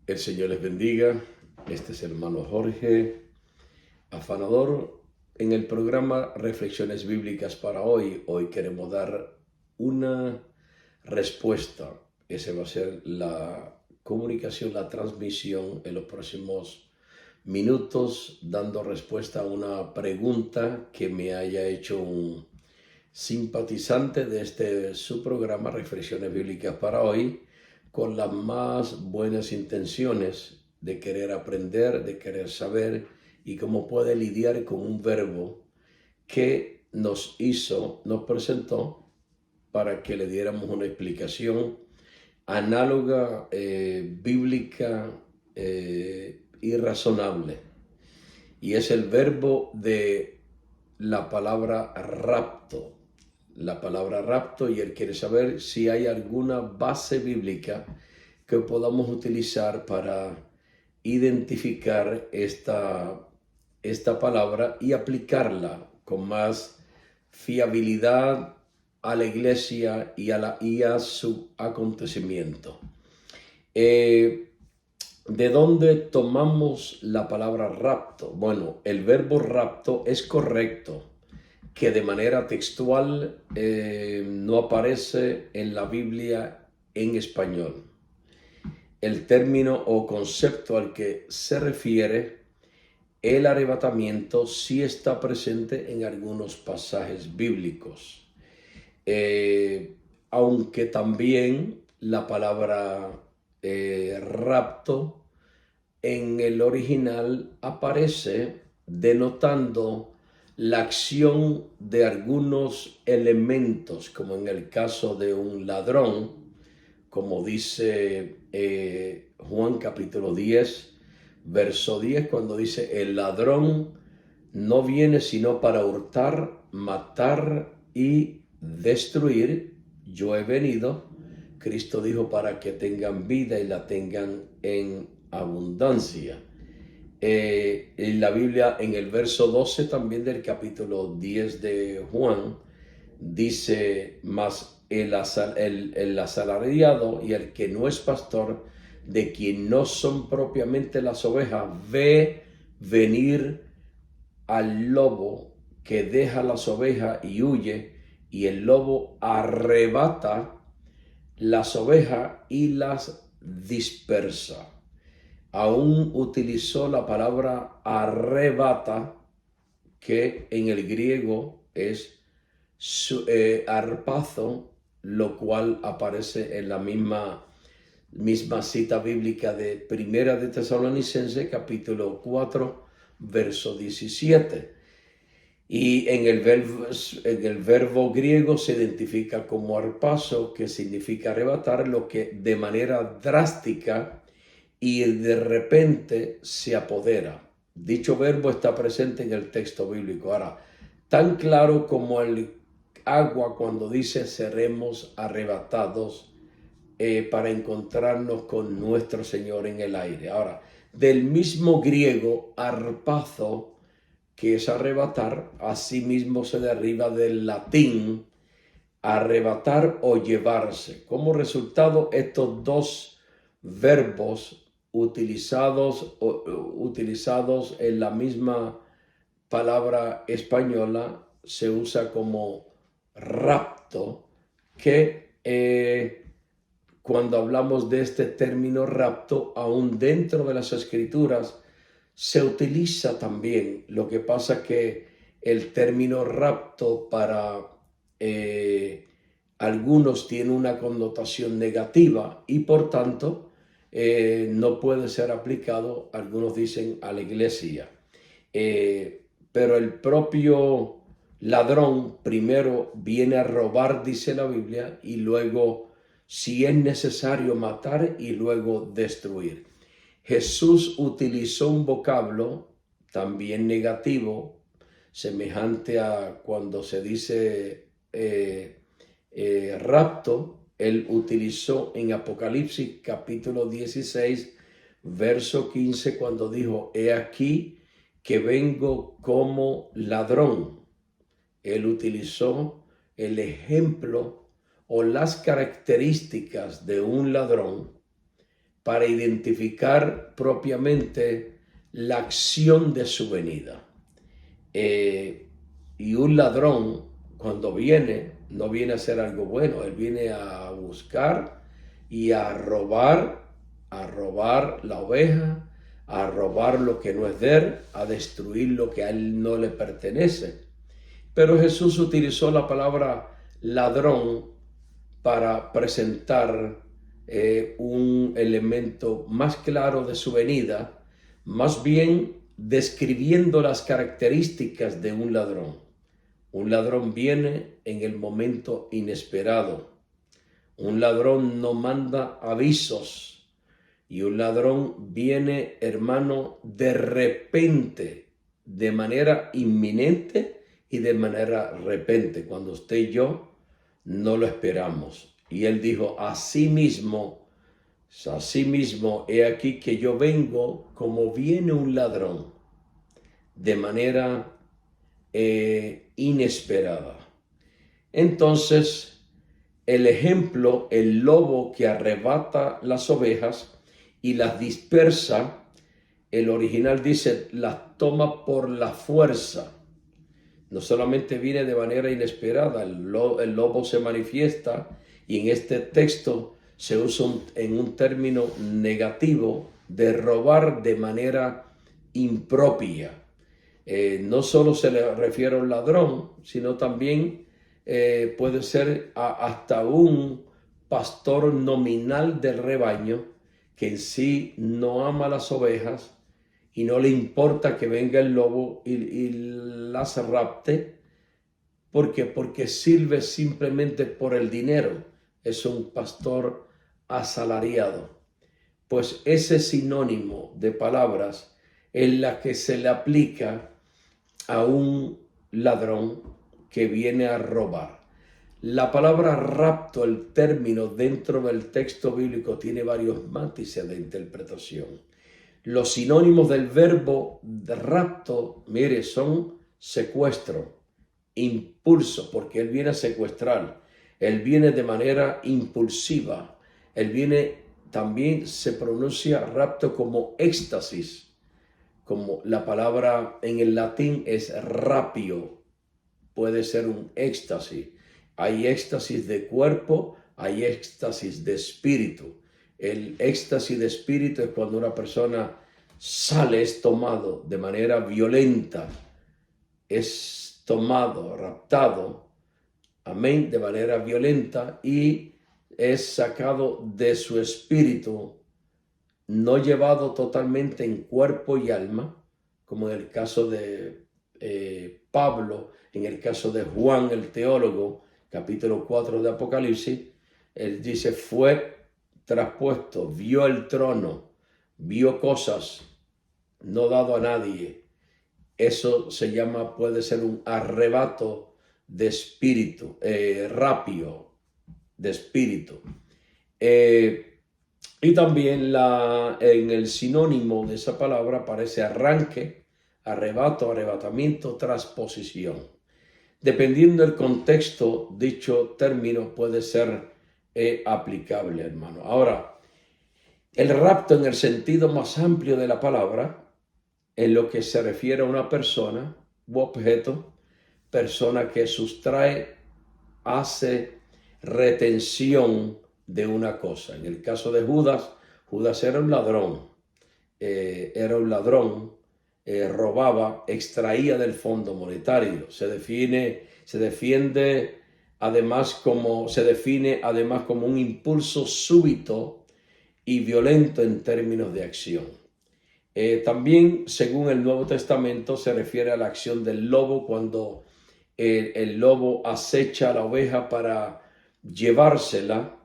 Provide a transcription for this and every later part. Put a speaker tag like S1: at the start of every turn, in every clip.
S1: El Señor les bendiga. Este es el hermano Jorge, afanador. En el programa Reflexiones Bíblicas para hoy, queremos dar una respuesta. Esa va a ser la comunicación, la transmisión en los próximos minutos, dando respuesta a una pregunta que me haya hecho un simpatizante de su programa Reflexiones Bíblicas para hoy, con las más buenas intenciones de querer aprender, de querer saber y cómo puede lidiar con un verbo que nos presentó para que le diéramos una explicación análoga, bíblica y razonable. Y es el verbo de la palabra rapto. La palabra rapto, y él quiere saber si hay alguna base bíblica que podamos utilizar para identificar esta palabra y aplicarla con más fiabilidad a la iglesia y a su acontecimiento. ¿De dónde tomamos la palabra rapto? Bueno, el verbo rapto es correcto, que de manera textual no aparece en la Biblia en español. El término o concepto al que se refiere el arrebatamiento sí está presente en algunos pasajes bíblicos, aunque también la palabra rapto en el original aparece denotando la acción de algunos elementos, como en el caso de un ladrón, como dice Juan capítulo 10, verso 10, cuando dice: el ladrón no viene sino para hurtar, matar y destruir. Yo he venido, Cristo dijo, para que tengan vida y la tengan en abundancia. En la Biblia, en el verso 12 también del capítulo 10 de Juan, dice: mas el asalariado y el que no es pastor, de quien no son propiamente las ovejas, ve venir al lobo, que deja las ovejas y huye, y el lobo arrebata las ovejas y las dispersa. Aún utilizó la palabra arrebata, que en el griego es arpazo, lo cual aparece en la misma cita bíblica de Primera de Tesalonicenses, capítulo 4, verso 17. Y en el verbo griego se identifica como arpazo, que significa arrebatar, lo que de manera drástica y de repente se apodera. Dicho verbo está presente en el texto bíblico. Ahora, tan claro como el agua cuando dice seremos arrebatados para encontrarnos con nuestro Señor en el aire. Ahora, del mismo griego arpazo, que es arrebatar, asimismo se deriva del latín arrebatar o llevarse. Como resultado, estos dos verbos utilizados en la misma palabra española se usa como rapto, que cuando hablamos de este término rapto, aún dentro de las escrituras se utiliza también. Lo que pasa que el término rapto para algunos tiene una connotación negativa y por tanto no puede ser aplicado, algunos dicen, a la iglesia. Pero el propio ladrón primero viene a robar, dice la Biblia, y luego, si es necesario, matar y luego destruir. Jesús utilizó un vocablo también negativo, semejante a cuando se dice rapto. Él utilizó en Apocalipsis capítulo 16, verso 15, cuando dijo: he aquí que vengo como ladrón. Él utilizó el ejemplo o las características de un ladrón para identificar propiamente la acción de su venida. Y un ladrón, cuando viene, no viene a hacer algo bueno, él viene a buscar y a robar la oveja, a robar lo que no es de él, a destruir lo que a él no le pertenece. Pero Jesús utilizó la palabra ladrón para presentar un elemento más claro de su venida, más bien describiendo las características de un ladrón. Un ladrón viene en el momento inesperado. Un ladrón no manda avisos. Y un ladrón viene, hermano, de repente, de manera inminente y de manera repente, cuando usted y yo no lo esperamos. Y él dijo, asimismo, he aquí que yo vengo como viene un ladrón, de manera inesperada. Entonces, el ejemplo, el lobo que arrebata las ovejas y las dispersa, el original dice, las toma por la fuerza. No solamente viene de manera inesperada, el lobo se manifiesta y en este texto se usa en un término negativo de robar de manera impropia. No solo se le refiere a un ladrón, sino también puede ser hasta un pastor nominal del rebaño que en sí no ama las ovejas y no le importa que venga el lobo y las rapte. ¿Por qué? Porque sirve simplemente por el dinero. Es un pastor asalariado. Pues ese sinónimo de palabras es la que se le aplica a un ladrón que viene a robar. La palabra rapto, el término dentro del texto bíblico, tiene varios matices de interpretación. Los sinónimos del verbo de rapto, mire, son secuestro, impulso, porque él viene a secuestrar, él viene de manera impulsiva, él viene, también se pronuncia rapto como éxtasis, como la palabra en el latín es rapio, puede ser un éxtasis. Hay éxtasis de cuerpo, hay éxtasis de espíritu. El éxtasis de espíritu es cuando una persona sale, es tomado de manera violenta, es tomado, raptado, amén, de manera violenta y es sacado de su espíritu, no llevado totalmente en cuerpo y alma, como en el caso de Pablo, en el caso de Juan el teólogo, capítulo 4 de Apocalipsis, él dice, fue traspuesto, vio el trono, vio cosas no dado a nadie. Eso se llama, puede ser un arrebato de espíritu, rapio de espíritu. Y también en el sinónimo de esa palabra aparece arranque, arrebato, arrebatamiento, transposición. Dependiendo del contexto, dicho término puede ser aplicable, hermano. Ahora, el rapto en el sentido más amplio de la palabra, en lo que se refiere a una persona u objeto, persona que sustrae, hace retención de una cosa. En el caso de Judas, Judas era un ladrón, robaba, extraía del fondo monetario. Se define además como un impulso súbito y violento en términos de acción. También, según el Nuevo Testamento, se refiere a la acción del lobo cuando el lobo acecha a la oveja para llevársela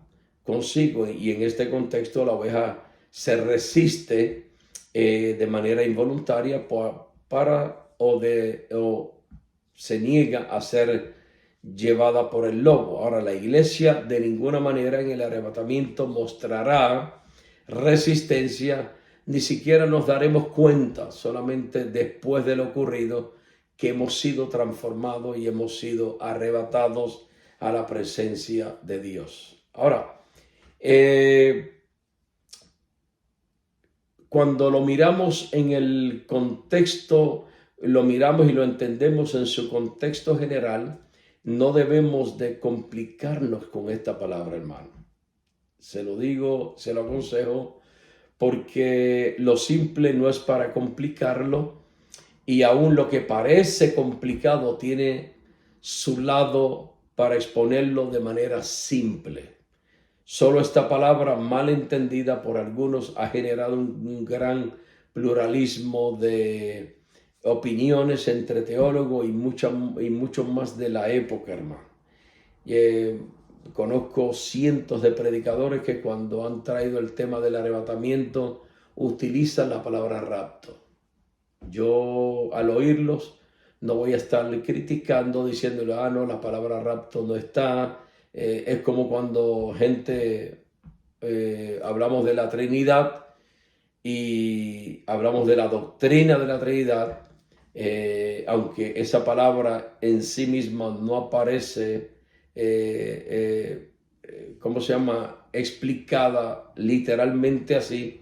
S1: consigo, y en este contexto la oveja se resiste de manera involuntaria o se niega a ser llevada por el lobo. Ahora, la iglesia de ninguna manera en el arrebatamiento mostrará resistencia, ni siquiera nos daremos cuenta, solamente después de lo ocurrido, que hemos sido transformados y hemos sido arrebatados a la presencia de Dios. Ahora, cuando lo miramos en el contexto, lo miramos y lo entendemos en su contexto general, no debemos de complicarnos con esta palabra, hermano. Se lo digo, se lo aconsejo, porque lo simple no es para complicarlo, y aún lo que parece complicado tiene su lado para exponerlo de manera simple. Solo esta palabra mal entendida por algunos ha generado un gran pluralismo de opiniones entre teólogos y mucho más de la época, hermano. Conozco cientos de predicadores que cuando han traído el tema del arrebatamiento utilizan la palabra rapto. Yo al oírlos no voy a estarle criticando diciéndole, no, la palabra rapto no está. Es como cuando gente hablamos de la Trinidad y hablamos de la doctrina de la Trinidad, aunque esa palabra en sí misma no aparece, ¿cómo se llama? Explicada literalmente así,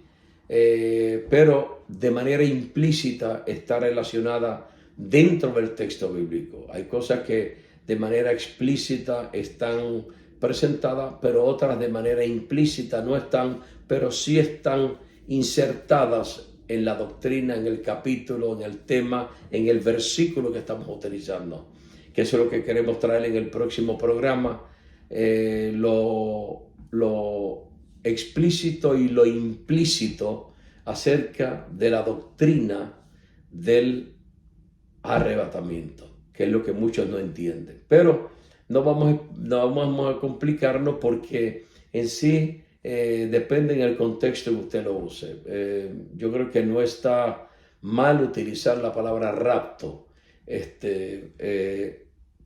S1: pero de manera implícita está relacionada dentro del texto bíblico. Hay cosas que de manera explícita están presentadas, pero otras de manera implícita no están, pero sí están insertadas en la doctrina, en el capítulo, en el tema, en el versículo que estamos utilizando, que eso es lo que queremos traer en el próximo programa, lo explícito y lo implícito acerca de la doctrina del arrebatamiento, que es lo que muchos no entienden. Pero no vamos a complicarnos, porque en sí depende en el contexto que usted lo use. Yo creo que no está mal utilizar la palabra rapto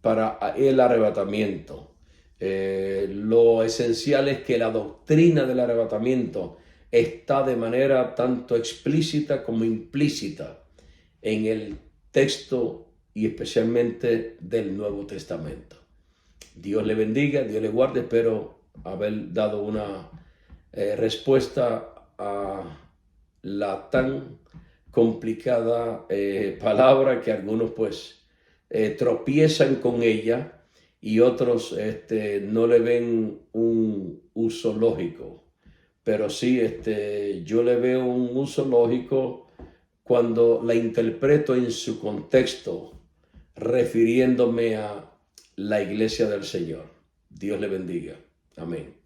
S1: para el arrebatamiento. Lo esencial es que la doctrina del arrebatamiento está de manera tanto explícita como implícita en el texto y especialmente del Nuevo Testamento. Dios le bendiga, Dios le guarde. Espero haber dado una respuesta a la tan complicada palabra que algunos pues tropiezan con ella y otros no le ven un uso lógico. Pero sí, yo le veo un uso lógico cuando la interpreto en su contexto, refiriéndome a la iglesia del Señor. Dios le bendiga. Amén.